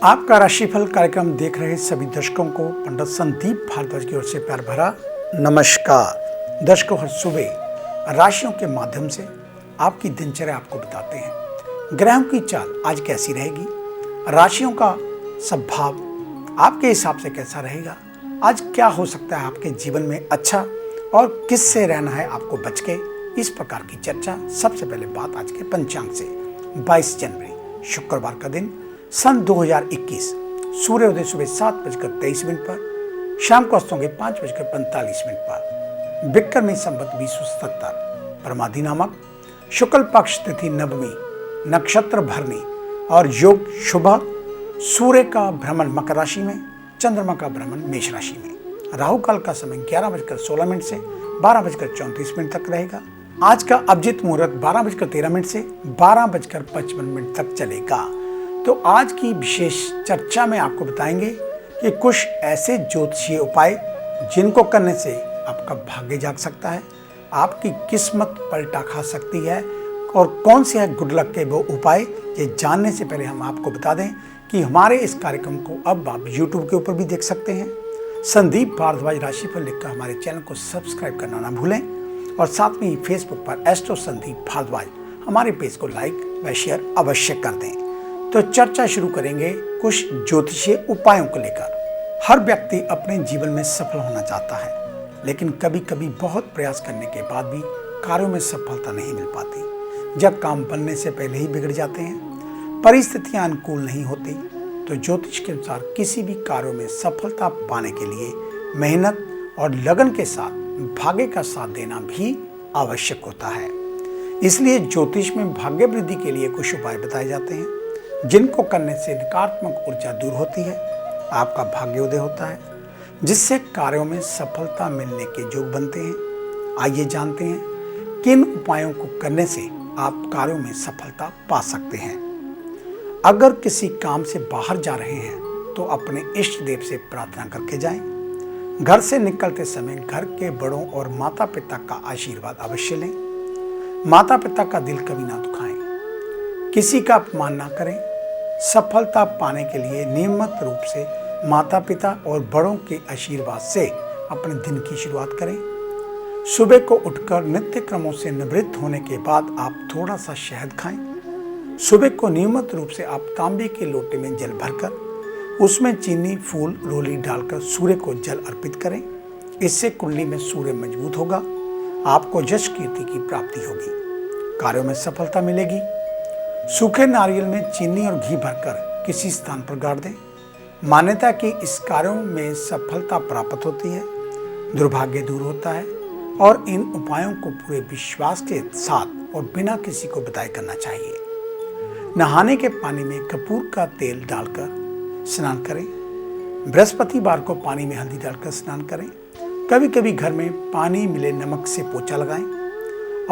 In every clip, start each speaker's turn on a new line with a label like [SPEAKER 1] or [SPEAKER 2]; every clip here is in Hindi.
[SPEAKER 1] आपका राशिफल कार्यक्रम देख रहे सभी दर्शकों को पंडित संदीप भारद्वाज की ओर से प्यार भरा नमस्कार। दर्शकों, हर सुबह राशियों के माध्यम से आपकी दिनचर्या आपको बताते हैं। ग्रहों की चाल आज कैसी रहेगी, राशियों का स्वभाव आपके हिसाब से कैसा रहेगा, आज क्या हो सकता है आपके जीवन में अच्छा और किससे रहना है आपको बच के, इस प्रकार की चर्चा। सबसे पहले बात आज के पंचांग से। 22 जनवरी शुक्रवार का दिन, सन 2021, सूर्योदय सुबह 7:23 पर, शाम को अस्त होंगे 5:45 पर। विक्रमी संवत 2077, परमादि नामक, शुक्ल पक्ष तिथि नवमी, नक्षत्र भरणी और योग शुभ। सूर्य का भ्रमण मकर राशि में, चंद्रमा का भ्रमण मेष राशि में। राहु काल का समय 11:16 से 12:34 तक रहेगा। आज का अभिजीत मुहूर्त 12:13 से 12:55 तक चलेगा। तो आज की विशेष चर्चा में आपको बताएंगे कि कुछ ऐसे ज्योतिषीय उपाय जिनको करने से आपका भाग्य जाग सकता है, आपकी किस्मत पलटा खा सकती है, और कौन से है गुड लक के वो उपाय। ये जानने से पहले हम आपको बता दें कि हमारे इस कार्यक्रम को अब आप YouTube के ऊपर भी देख सकते हैं। संदीप भारद्वाज राशिफल लिखकर हमारे चैनल को सब्सक्राइब करना ना भूलें, और साथ में ही फेसबुक पर एस्ट्रो संदीप भारद्वाज हमारे पेज को लाइक व शेयर अवश्य कर दें। तो चर्चा शुरू करेंगे कुछ ज्योतिषीय उपायों को लेकर। हर व्यक्ति अपने जीवन में सफल होना चाहता है, लेकिन कभी कभी बहुत प्रयास करने के बाद भी कार्यों में सफलता नहीं मिल पाती। जब काम बनने से पहले ही बिगड़ जाते हैं, परिस्थितियां अनुकूल नहीं होती, तो ज्योतिष के अनुसार किसी भी कार्यों में सफलता पाने के लिए मेहनत और लगन के साथ भाग्य का साथ देना भी आवश्यक होता है। इसलिए ज्योतिष में भाग्य वृद्धि के लिए कुछ उपाय बताए जाते हैं, जिनको करने से नकारात्मक ऊर्जा दूर होती है, आपका भाग्योदय होता है, जिससे कार्यों में सफलता मिलने के योग बनते हैं। आइए जानते हैं किन उपायों को करने से आप कार्यों में सफलता पा सकते हैं। अगर किसी काम से बाहर जा रहे हैं तो अपने इष्ट देव से प्रार्थना करके जाएं। घर से निकलते समय घर के बड़ों और माता पिता का आशीर्वाद अवश्य लें। माता पिता का दिल कभी ना दुखाएं, किसी का अपमान ना करें। सफलता पाने के लिए नियमित रूप से माता पिता और बड़ों के आशीर्वाद से अपने दिन की शुरुआत करें। सुबह को उठकर नित्य क्रमों से निवृत्त होने के बाद आप थोड़ा सा शहद खाएं। सुबह को नियमित रूप से आप तांबे के लोटे में जल भरकर उसमें चीनी, फूल, रोली डालकर सूर्य को जल अर्पित करें। इससे कुंडली में सूर्य मजबूत होगा, आपको यश कीर्ति की प्राप्ति होगी, कार्यों में सफलता मिलेगी। सूखे नारियल में चीनी और घी भरकर किसी स्थान पर गाड़ दें। मान्यता कि इस कार्यों में सफलता प्राप्त होती है, दुर्भाग्य दूर होता है, और इन उपायों को पूरे विश्वास के साथ और बिना किसी को बताए करना चाहिए। नहाने के पानी में कपूर का तेल डालकर स्नान करें। बृहस्पतिवार को पानी में हल्दी डालकर स्नान करें। कभी कभी घर में पानी मिले नमक से पोछा लगाएं,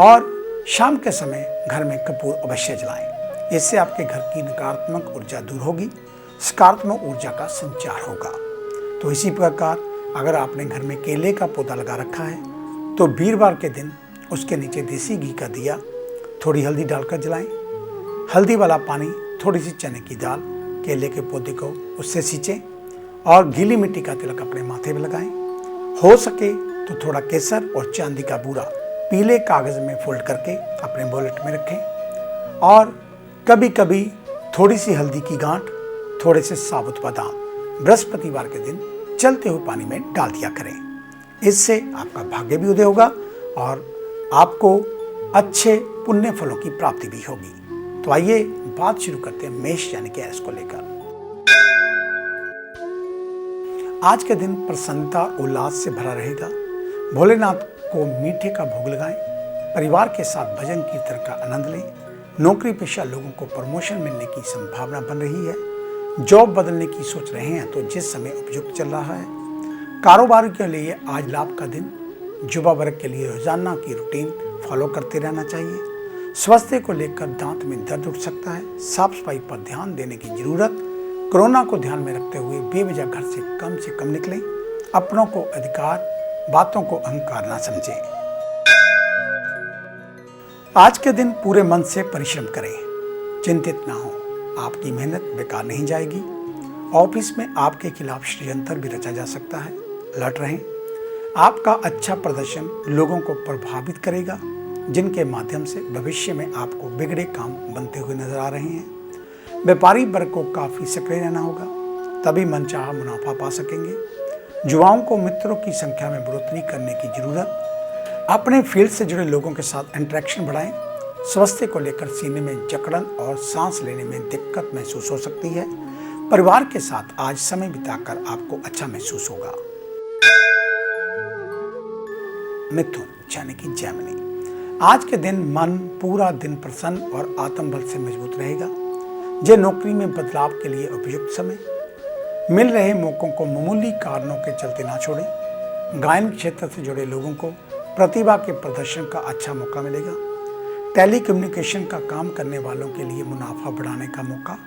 [SPEAKER 1] और शाम के समय घर में कपूर अवश्य जलाएं। इससे आपके घर की नकारात्मक ऊर्जा दूर होगी, सकारात्मक ऊर्जा का संचार होगा। तो इसी प्रकार अगर आपने घर में केले का पौधा लगा रखा है तो वीरवार के दिन उसके नीचे देसी घी का दिया थोड़ी हल्दी डालकर जलाएं। हल्दी वाला पानी, थोड़ी सी चने की दाल, केले के पौधे को उससे सींचें, और गीली मिट्टी का तिलक अपने माथे में लगाएं। हो सके तो थोड़ा केसर और चांदी का बूरा पीले कागज में फोल्ड करके अपने वॉलेट में रखें, और कभी कभी थोड़ी सी हल्दी की गांठ, थोड़े से साबुत बादाम बृहस्पतिवार के दिन चलते हुए पानी में डाल दिया करें। इससे आपका भाग्य भी उदय होगा और आपको अच्छे पुण्य फलों की प्राप्ति भी होगी। तो आइए बात शुरू करते हैं मेष यानी कि एरिस को लेकर। आज के दिन प्रसन्नता उल्लास से भरा रहेगा। भोलेनाथ को मीठे का भोग लगाएं। परिवार के साथ भजन कीर्तन का आनंद लें। नौकरी पेशा लोगों को प्रमोशन मिलने की संभावना बन रही है। जॉब बदलने की सोच रहे हैं तो जिस समय उपयुक्त चल रहा है। कारोबार के लिए आज लाभ का दिन। युवा वर्ग के लिए रोजाना की रूटीन फॉलो करते रहना चाहिए। स्वास्थ्य को लेकर दांत में दर्द उठ सकता है। साफ सफाई पर ध्यान देने की जरूरत। कोरोना को ध्यान में रखते हुए बेवजह घर से कम निकलें। अपनों को अधिकार, बातों को अहंकार ना समझें। आज के दिन पूरे मन से परिश्रम करें, चिंतित ना हो, आपकी मेहनत बेकार नहीं जाएगी। ऑफिस में आपके खिलाफ षड्यंत्र भी रचा जा सकता है। अलर्ट रहें। आपका अच्छा प्रदर्शन लोगों को प्रभावित करेगा, जिनके माध्यम से भविष्य में आपको बिगड़े काम बनते हुए नजर आ रहे हैं। व्यापारी वर्ग को काफ़ी सक्रिय रहना होगा, तभी मनचाहा मुनाफा पा सकेंगे। युवाओं को मित्रों की संख्या में बढ़ोतरी करने की जरूरत। अपने फील्ड से जुड़े लोगों के साथ इंटरेक्शन बढ़ाएं। स्वास्थ्य को लेकर सीने में जकड़न और सांस लेने में दिक्कत महसूस हो सकती है। परिवार के साथ आज समय बिताकर आपको अच्छा महसूस होगा। मिथुन यानी कि जेमिनी, आज के दिन मन पूरा दिन प्रसन्न और आत्मबल से मजबूत रहेगा। जे नौकरी में बदलाव के लिए उपयुक्त समय। मिल रहे मौकों को मामूली कारणों के चलते ना छोड़ें। गायन क्षेत्र से जुड़े लोगों को प्रतिभा के प्रदर्शन का अच्छा मौका मिलेगा। टेलीकम्युनिकेशन का काम करने वालों के लिए मुनाफा बढ़ाने का मौका।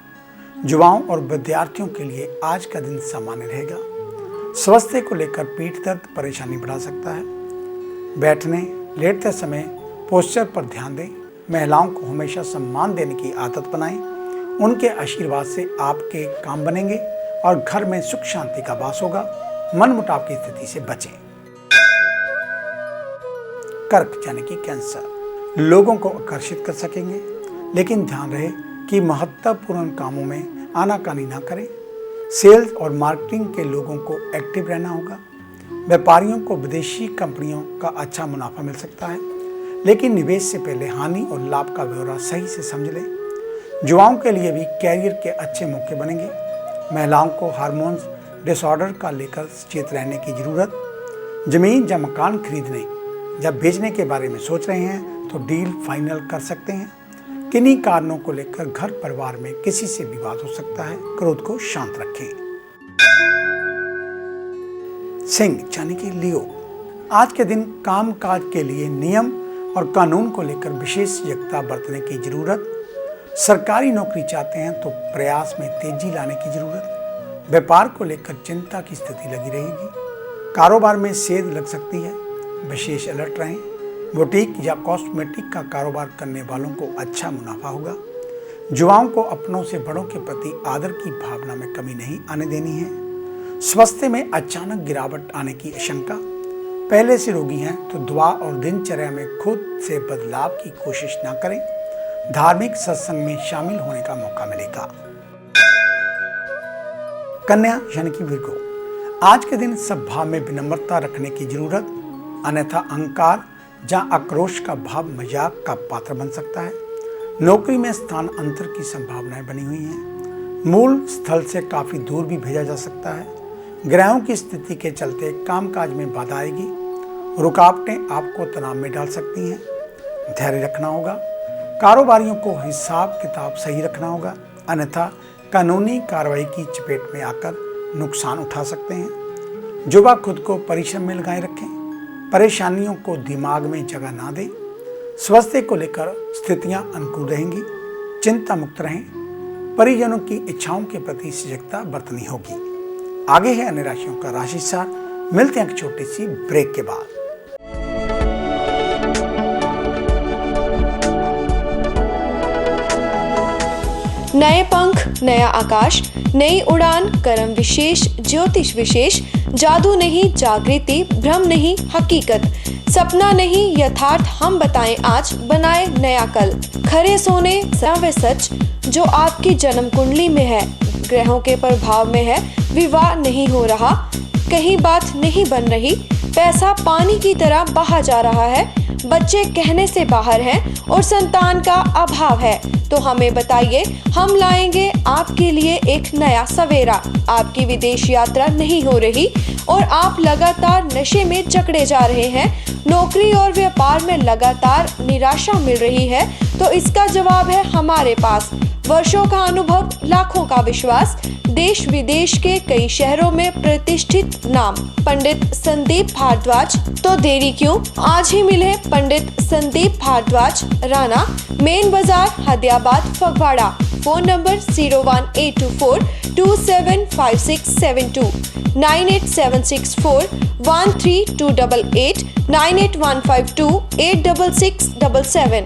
[SPEAKER 1] युवाओं और विद्यार्थियों के लिए आज का दिन सामान्य रहेगा। स्वास्थ्य को लेकर पीठ दर्द परेशानी बढ़ा सकता है। बैठने लेटते समय पोस्चर पर ध्यान दें। महिलाओं को हमेशा सम्मान देने की आदत बनाएं। उनके आशीर्वाद से आपके काम बनेंगे और घर में सुख शांति का वास होगा। मनमुटाव की स्थिति से बचें। कर्क यानी कि कैंसर, लोगों को आकर्षित कर सकेंगे, लेकिन ध्यान रहे कि महत्वपूर्ण कामों में आनाकानी ना करें। सेल्स और मार्केटिंग के लोगों को एक्टिव रहना होगा। व्यापारियों को विदेशी कंपनियों का अच्छा मुनाफा मिल सकता है, लेकिन निवेश से पहले हानि और लाभ का ब्यौरा सही से समझ लें। युवाओं के लिए भी कैरियर के अच्छे मौके बनेंगे। महिलाओं को हार्मोन्स डिसऑर्डर का लेकर सचेत रहने की जरूरत। जमीन या मकान खरीदने या बेचने के बारे में सोच रहे हैं तो डील फाइनल कर सकते हैं। किन्हीं कारणों को लेकर घर परिवार में किसी से विवाद हो सकता है। क्रोध को शांत रखें। सिंह यानी कि लियो, आज के दिन कामकाज के लिए नियम और कानून को लेकर विशेष सजगता बरतने की जरूरत। सरकारी नौकरी चाहते हैं तो प्रयास में तेजी लाने की जरूरत। व्यापार को लेकर चिंता की स्थिति लगी रहेगी। कारोबार में सेध लग सकती है, विशेष अलर्ट रहें। बुटीक या कॉस्मेटिक का कारोबार करने वालों को अच्छा मुनाफा होगा। युवाओं को अपनों से बड़ों के प्रति आदर की भावना में कमी नहीं आने देनी है। स्वास्थ्य में अचानक गिरावट आने की आशंका। पहले से रोगी हैं तो दुआ और दिनचर्या में खुद से बदलाव की कोशिश ना करें। धार्मिक सत्संग में शामिल होने का मौका मिलेगा। कन्या यानी कि विर्गो, आज के दिन सद्भाव में विनम्रता रखने की जरूरत, अन्यथा अहंकार या आक्रोश का भाव मजाक का पात्र बन सकता है। नौकरी में स्थान अंतर की संभावनाएं बनी हुई हैं। मूल स्थल से काफी दूर भी भेजा जा सकता है। ग्रहों की स्थिति के चलते कामकाज में बाधा आएगी। रुकावटें आपको तनाव में डाल सकती हैं। धैर्य रखना होगा। कारोबारियों को हिसाब किताब सही रखना होगा, अन्यथा कानूनी कार्रवाई की चपेट में आकर नुकसान उठा सकते हैं। युवा खुद को परिश्रम में लगाए रखें। परेशानियों को दिमाग में जगह ना दें। स्वास्थ्य को लेकर स्थितियां अनुकूल रहेंगी। चिंता मुक्त रहें। परिजनों की इच्छाओं के प्रति सजगता बरतनी होगी। आगे है अन्य राशियों का राशि सार। मिलते हैं एक छोटी सी ब्रेक के बाद।
[SPEAKER 2] नए पंख, नया आकाश, नई उड़ान, कर्म विशेष, ज्योतिष विशेष, जादू नहीं जागृति, भ्रम नहीं हकीकत, सपना नहीं यथार्थ, हम बताएं आज, बनाए नया कल। खरे सोने व सच जो आपकी जन्म कुंडली में है, ग्रहों के प्रभाव में है, विवाह नहीं हो रहा, कहीं बात नहीं बन रही, पैसा पानी की तरह बहा जा रहा है, बच्चे कहने से बाहर हैं और संतान का अभाव है, तो हमें बताइए, हम लाएंगे आपके लिए एक नया सवेरा। आपकी विदेश यात्रा नहीं हो रही और आप लगातार नशे में जकड़े जा रहे हैं, नौकरी और व्यापार में लगातार निराशा मिल रही है, तो इसका जवाब है हमारे पास। वर्षों का अनुभव, लाखों का विश्वास, देश विदेश के कई शहरों में प्रतिष्ठित नाम पंडित संदीप भारद्वाज। तो देरी क्यों, आज ही मिले पंडित संदीप भारद्वाज, राणा, मेन बाजार, हदियाबाद, फगवाड़ा। Phone number 01824275672, 9876413288, 98152866777।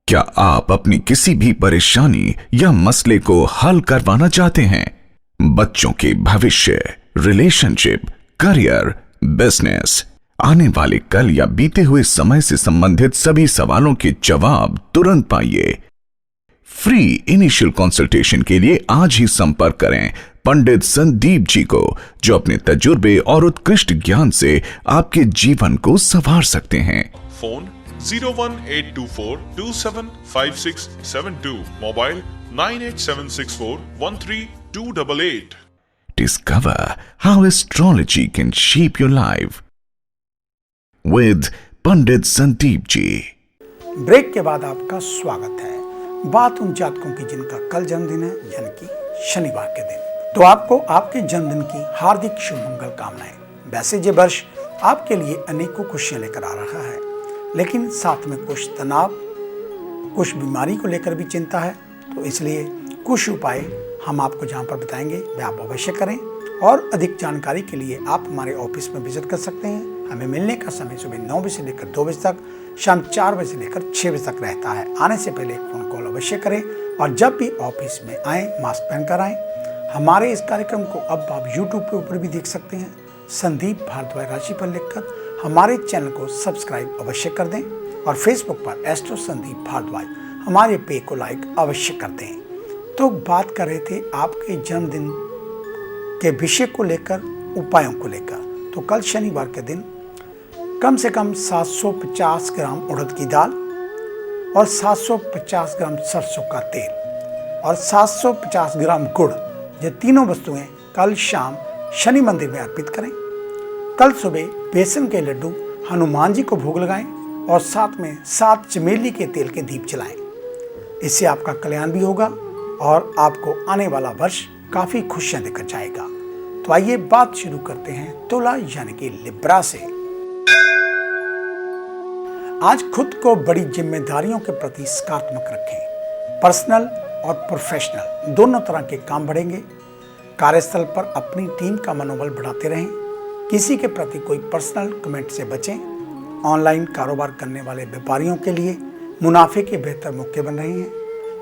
[SPEAKER 3] क्या आप अपनी किसी भी परेशानी या मसले को हल करवाना चाहते हैं? बच्चों के भविष्य, रिलेशनशिप, करियर, बिजनेस, आने वाले कल या बीते हुए समय से संबंधित सभी सवालों के जवाब तुरंत पाइए। फ्री इनिशियल कंसल्टेशन के लिए आज ही संपर्क करें पंडित संदीप जी को, जो अपने तजुर्बे और उत्कृष्ट ज्ञान से आपके जीवन को संवार सकते हैं।
[SPEAKER 4] Phone 01824275672, mobile 9876413288।
[SPEAKER 3] Discover how astrology can shape your life with Pandit Sandeep ji.
[SPEAKER 1] Break के बाद आपका स्वागत है। बात उन जातकों की जिनका कल जन्मदिन है, यानी कि शनिवार के दिन। तो आपको आपके जन्मदिन की हार्दिक शुभ मंगल कामनाएं। वैसे ये वर्ष आपके लिए अनेकों खुशियां लेकर आ रहा है, लेकिन साथ में कुछ तनाव, कुछ बीमारी को लेकर भी चिंता है। तो इसलिए कुछ उपाय हम आपको जहां पर बताएंगे वे आप अवश्य करें। और अधिक जानकारी के लिए आप हमारे ऑफिस में विजिट कर सकते हैं। हमें मिलने का समय सुबह 9 बजे से लेकर 2 बजे तक, शाम 4 बजे से लेकर 6 बजे तक रहता है। आने से पहले एक फ़ोन कॉल अवश्य करें और जब भी ऑफिस में आएँ मास्क पहनकर आएँ। हमारे इस कार्यक्रम को अब आप यूट्यूब के ऊपर भी देख सकते हैं। संदीप भारद्वाज राशि पर लिखकर हमारे चैनल को सब्सक्राइब अवश्य कर दें और फेसबुक पर एस्ट्रो संदीप भारद्वाज हमारे पेज को लाइक अवश्य कर दें। तो बात कर रहे थे आपके जन्मदिन के विषय को लेकर, उपायों को लेकर। तो कल शनिवार के दिन कम से कम 750 ग्राम उड़द की दाल और 750 ग्राम सरसों का तेल और 750 ग्राम गुड़, ये तीनों वस्तुएं कल शाम शनि मंदिर में अर्पित करें। कल सुबह बेसन के लड्डू हनुमान जी को भोग लगाएं और साथ में 7 चमेली के तेल के दीप जलाएं। इससे आपका कल्याण भी होगा और आपको आने वाला वर्ष काफी खुशियां देकर जाएगा। तो आइए बात शुरू करते हैं तुला यानी कि लिब्रा से। आज खुद को बड़ी जिम्मेदारियों के प्रति सकारात्मक रखें। पर्सनल और प्रोफेशनल दोनों तरह के काम बढ़ेंगे। कार्यस्थल पर अपनी टीम का मनोबल बढ़ाते रहें। किसी के प्रति कोई पर्सनल कमेंट से बचें। ऑनलाइन कारोबार करने वाले व्यापारियों के लिए मुनाफे के बेहतर मौके बन रहे हैं।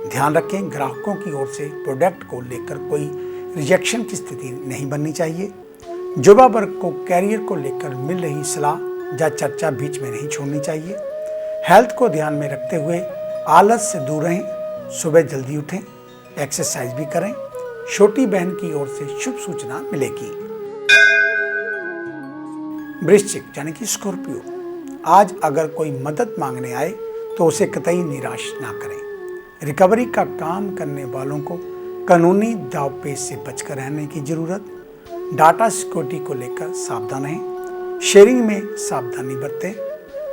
[SPEAKER 1] ध्यान रखें, ग्राहकों की ओर से प्रोडक्ट को लेकर कोई रिजेक्शन की स्थिति नहीं बननी चाहिए। युवा वर्ग को कैरियर को लेकर मिल रही सलाह या चर्चा बीच में नहीं छोड़नी चाहिए। हेल्थ को ध्यान में रखते हुए आलस से दूर रहें। सुबह जल्दी उठें, एक्सरसाइज भी करें। छोटी बहन की ओर से शुभ सूचना मिलेगी। वृश्चिक यानी कि स्कॉर्पियो, आज अगर कोई मदद मांगने आए तो उसे कतई निराश ना करें। रिकवरी का काम करने वालों को कानूनी दावपेच से बचकर रहने की जरूरत। डाटा सिक्योरिटी को लेकर सावधान रहें। शेयरिंग में सावधानी बरतें।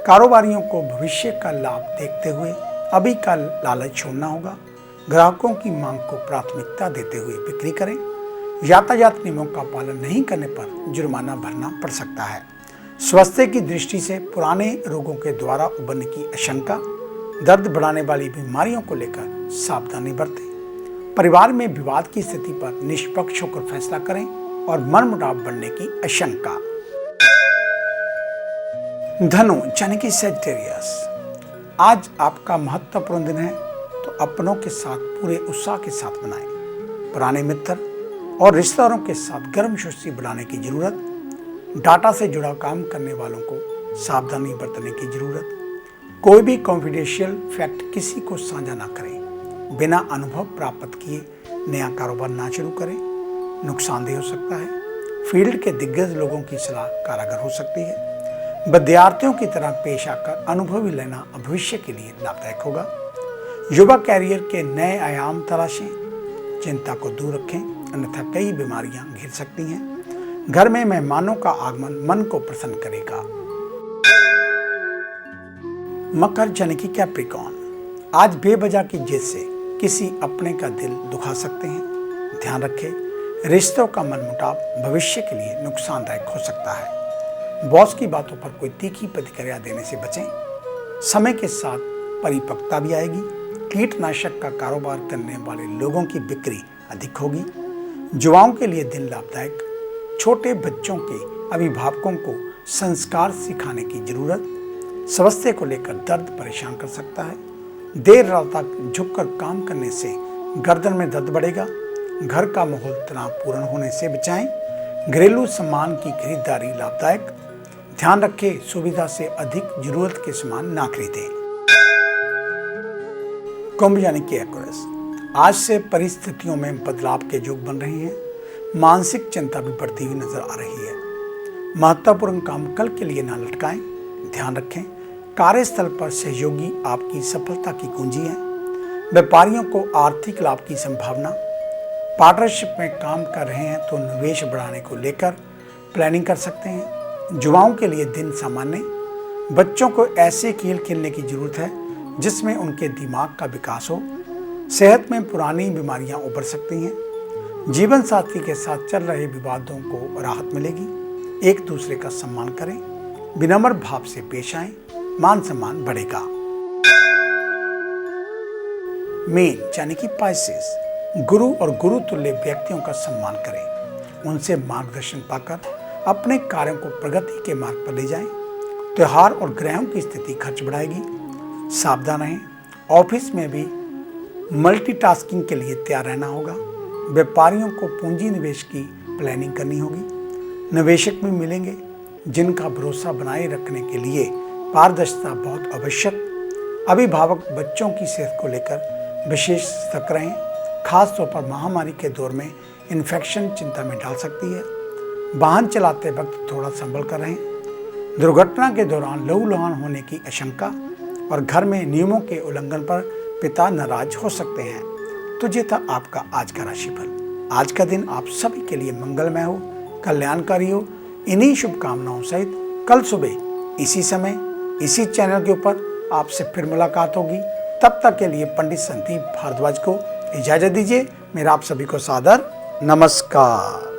[SPEAKER 1] कारोबारियों को भविष्य का लाभ देखते हुए अभी का लालच छोड़ना होगा। ग्राहकों की मांग को प्राथमिकता देते हुए बिक्री करें। यातायात नियमों का पालन नहीं करने पर जुर्माना भरना पड़ सकता है। स्वास्थ्य की दृष्टि से पुराने रोगों के द्वारा उभरने की आशंका। दर्द बढ़ाने वाली बीमारियों को लेकर सावधानी बरतें। परिवार में विवाद की स्थिति पर निष्पक्ष होकर फैसला करें और मनमुटाव बढ़ने की आशंका। धनु यानी कि सेजिटेरियस, आज आपका महत्वपूर्ण दिन है, तो अपनों के साथ पूरे उत्साह के साथ मनाएं। पुराने मित्र और रिश्तेदारों के साथ गर्म दोस्ती बढ़ाने की जरूरत। डाटा से जुड़ा काम करने वालों को सावधानी बरतने की जरूरत। कोई भी कॉन्फिडेंशियल फैक्ट किसी को साझा ना करें। बिना अनुभव प्राप्त किए नया कारोबार ना शुरू करें, नुकसानदेह हो सकता है। फील्ड के दिग्गज लोगों की सलाह कारगर हो सकती है। विद्यार्थियों की तरह पेश आकर अनुभव लेना भविष्य के लिए लाभदायक होगा। युवा कैरियर के नए आयाम तलाशें। चिंता को दूर रखें, अन्यथा कई बीमारियां घिर सकती हैं। घर में मेहमानों का आगमन मन को प्रसन्न करेगा। मकर यानी कि कैप्रिकॉर्न, आज बेवजह की जिद से किसी अपने का दिल दुखा सकते हैं। ध्यान रखें, रिश्तों का मनमुटाव भविष्य के लिए नुकसानदायक हो सकता है। बॉस की बातों पर कोई तीखी प्रतिक्रिया देने से बचें। समय के साथ परिपक्वता भी आएगी। कीटनाशक का कारोबार करने वाले लोगों की बिक्री अधिक होगी। युवाओं के लिए दिन लाभदायक। छोटे बच्चों के अभिभावकों को संस्कार सिखाने की जरूरत। स्वास्थ्य को लेकर दर्द परेशान कर सकता है। देर रात तक झुककर काम करने से गर्दन में दर्द बढ़ेगा। घर का माहौल तनावपूर्ण होने से बचाएं। घरेलू सामान की खरीदारी लाभदायक। ध्यान रखें, सुविधा से अधिक जरूरत के सामान ना खरीदें। कुंभ यानी कि एक्वेरियस, आज से परिस्थितियों में बदलाव के योग बन रहे हैं। मानसिक चिंता भी बढ़ती हुई नजर आ रही है। महत्वपूर्ण काम कल के लिए ना लटकाएं। ध्यान रखें, कार्यस्थल पर सहयोगी आपकी सफलता की कुंजी है। व्यापारियों को आर्थिक लाभ की संभावना। पार्टनरशिप में काम कर रहे हैं तो निवेश बढ़ाने को लेकर प्लानिंग कर सकते हैं। युवाओं के लिए दिन सामान्य। बच्चों को ऐसे खेल खेलने की जरूरत है जिसमें उनके दिमाग का विकास हो। सेहत में पुरानी बीमारियां उभर सकती हैं। जीवन साथी के साथ चल रहे विवादों को राहत मिलेगी। एक दूसरे का सम्मान करें। विनम्र भाव से पेश आएं। मान सम्मान बढ़ेगा। मीन यानी कि पाइसेस, गुरु और गुरु तुल्य व्यक्तियों का सम्मान करें। उनसे मार्गदर्शन पाकर अपने कार्यों को प्रगति के मार्ग पर ले जाएं। त्योहार और ग्रहों की स्थिति खर्च बढ़ाएगी। सावधान रहें। ऑफिस में भी मल्टीटास्किंग के लिए तैयार रहना होगा। व्यापारियों को पूंजी निवेश की प्लानिंग करनी होगी। निवेशक भी मिलेंगे जिनका भरोसा बनाए रखने के लिए पारदर्शिता बहुत आवश्यक। अभिभावक बच्चों की सेहत को लेकर विशेष सतर्क रहें। खासतौर पर महामारी के दौर में इन्फेक्शन चिंता में डाल सकती है। वाहन चलाते वक्त थोड़ा संभल कर रहें। दुर्घटना के दौरान लहूलुहान होने की आशंका और घर में नियमों के उल्लंघन पर पिता नाराज हो सकते हैं। तो ये था आपका आज का राशिफल। आज का दिन आप सभी के लिए मंगलमय हो, कल्याणकारी हो। इन्हीं शुभकामनाओं सहित कल सुबह इसी समय इसी चैनल के ऊपर आपसे फिर मुलाकात होगी। तब तक के लिए पंडित संदीप भारद्वाज को इजाजत दीजिए। मेरा आप सभी को सादर नमस्कार।